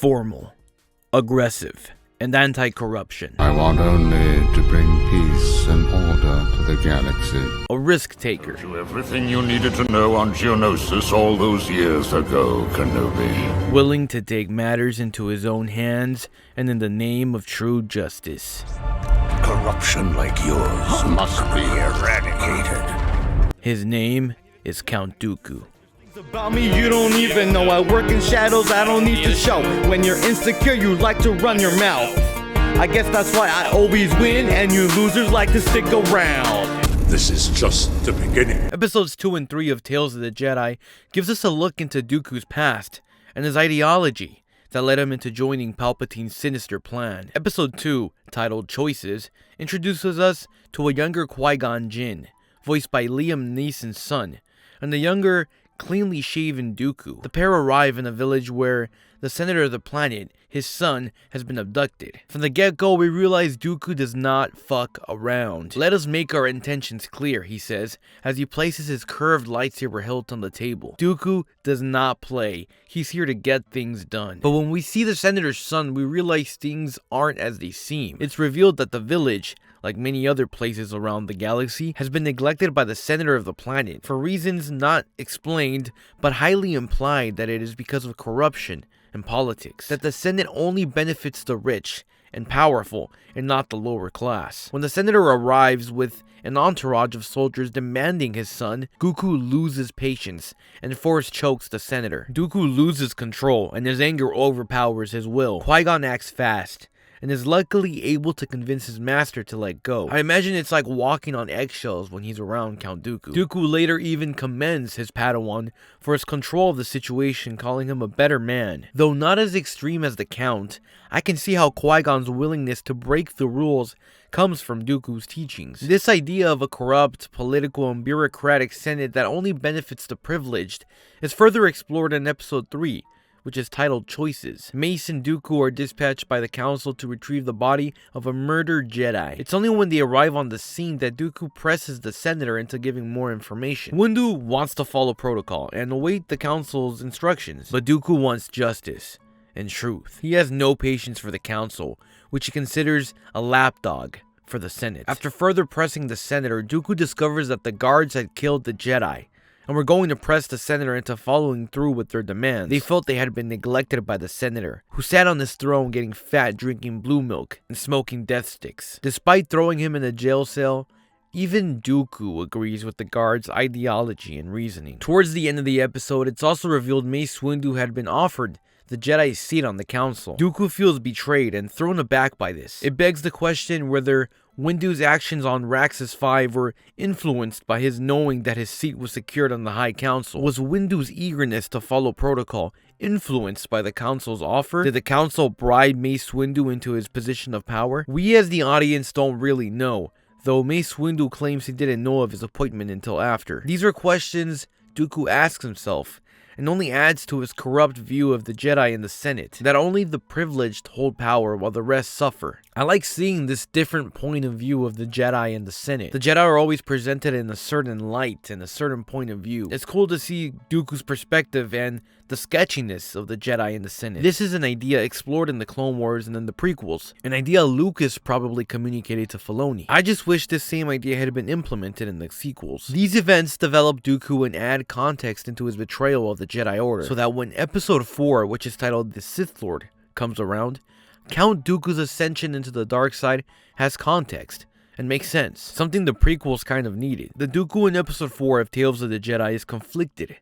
formal, aggressive, and anti-corruption. I want only to bring peace and order to the galaxy. A risk-taker. To everything you needed to know on Geonosis all those years ago, Kenobi. Willing to take matters into his own hands and in the name of true justice. Corruption like yours must be eradicated. His name is Count Dooku. About me, you don't even know. I work in shadows, I don't need to show. When you're insecure, you like to run your mouth. I guess that's why I always win, and you losers like to stick around. This is just the beginning. Episodes 2 and 3 of Tales of the Jedi gives us a look into Dooku's past and his ideology that led him into joining Palpatine's sinister plan. Episode 2, titled Choices, introduces us to a younger Qui-Gon Jinn, voiced by Liam Neeson's son, and the younger, cleanly shaven Dooku. The pair arrive in a village where the center of the planet, his son, has been abducted. From the get-go, we realize Dooku does not fuck around. Let us make our intentions clear, he says, as he places his curved lightsaber hilt on the table. Dooku does not play. He's here to get things done. But when we see the senator's son, we realize things aren't as they seem. It's revealed that the village, like many other places around the galaxy, has been neglected by the center of the planet for reasons not explained but highly implied, that it is because of corruption and politics, that the Senate only benefits the rich and powerful and not the lower class. When the senator arrives with an entourage of soldiers demanding his son, Dooku loses patience and force chokes the senator. Dooku loses control and his anger overpowers his will. Qui-Gon acts fast and is luckily able to convince his master to let go. I imagine it's like walking on eggshells when he's around Count Dooku. Dooku later even commends his Padawan for his control of the situation, calling him a better man. Though not as extreme as the Count, I can see how Qui-Gon's willingness to break the rules comes from Dooku's teachings. This idea of a corrupt, political, and bureaucratic Senate that only benefits the privileged is further explored in Episode 3, which is titled Choices. Mace and Dooku are dispatched by the Council to retrieve the body of a murdered Jedi. It's only when they arrive on the scene that Dooku presses the senator into giving more information. Windu wants to follow protocol and await the Council's instructions, but Dooku wants justice and truth. He has no patience for the Council, which he considers a lapdog for the Senate. After further pressing the senator, Dooku discovers that the guards had killed the Jedi and were going to press the senator into following through with their demands. They felt they had been neglected by the senator, who sat on his throne getting fat, drinking blue milk, and smoking death sticks. Despite throwing him in a jail cell, even Dooku agrees with the guards' ideology and reasoning. Towards the end of the episode, it's also revealed Mace Windu had been offered the Jedi's seat on the council. Dooku feels betrayed and thrown aback by this. It begs the question whether Windu's actions on Raxus 5 were influenced by his knowing that his seat was secured on the High Council. Was Windu's eagerness to follow protocol influenced by the Council's offer? Did the Council bribe Mace Windu into his position of power? We as the audience don't really know, though Mace Windu claims he didn't know of his appointment until after. These are questions Dooku asks himself, and only adds to his corrupt view of the Jedi in the Senate, that only the privileged hold power while the rest suffer. I like seeing this different point of view of the Jedi in the Senate. The Jedi are always presented in a certain light and a certain point of view. It's cool to see Dooku's perspective and the sketchiness of the Jedi in the Senate. This is an idea explored in the Clone Wars and in the prequels, an idea Lucas probably communicated to Filoni. I just wish this same idea had been implemented in the sequels. These events develop Dooku and add context into his betrayal of the Jedi Order, so that when Episode 4, which is titled The Sith Lord, comes around, Count Dooku's ascension into the dark side has context and makes sense, something the prequels kind of needed. The Dooku in Episode 4 of Tales of the Jedi is conflicted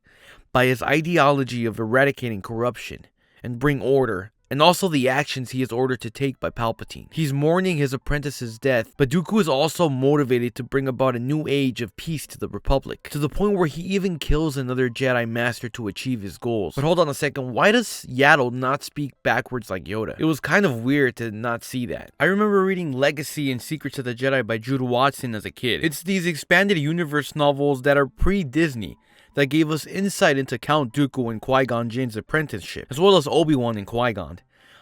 by his ideology of eradicating corruption and bring order, and also the actions he is ordered to take by Palpatine. He's mourning his apprentice's death, but Dooku is also motivated to bring about a new age of peace to the Republic, to the point where he even kills another Jedi Master to achieve his goals. But hold on a second, why does Yaddle not speak backwards like Yoda? It was kind of weird to not see that. I remember reading Legacy and Secrets of the Jedi by Jude Watson as a kid. It's these expanded universe novels that are pre-Disney, that gave us insight into Count Dooku and Qui-Gon Jinn's apprenticeship, as well as Obi-Wan and Qui-Gon.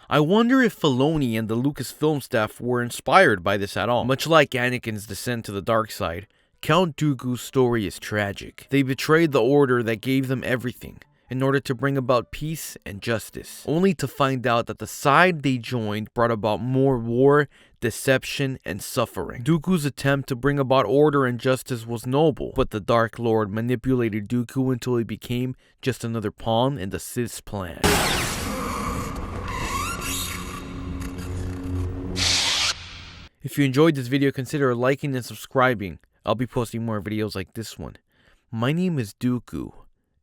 I wonder if Filoni and the Lucasfilm staff were inspired by this at all. Much like Anakin's descent to the dark side, Count Dooku's story is tragic. They betrayed the order that gave them everything, in order to bring about peace and justice, only to find out that the side they joined brought about more war, deception, and suffering. Dooku's attempt to bring about order and justice was noble, but the Dark Lord manipulated Dooku until he became just another pawn in the Sith's plan. If you enjoyed this video, consider liking and subscribing. I'll be posting more videos like this one. My name is Dooku,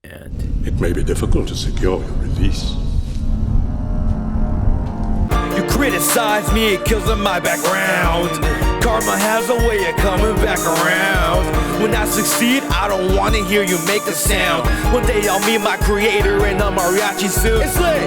and it may be difficult to secure your release. You criticize me, it kills in my background. Karma has a way of coming back around. When I succeed, I don't want to hear you make a sound. One day I'll meet my creator in a mariachi suit. It's lit.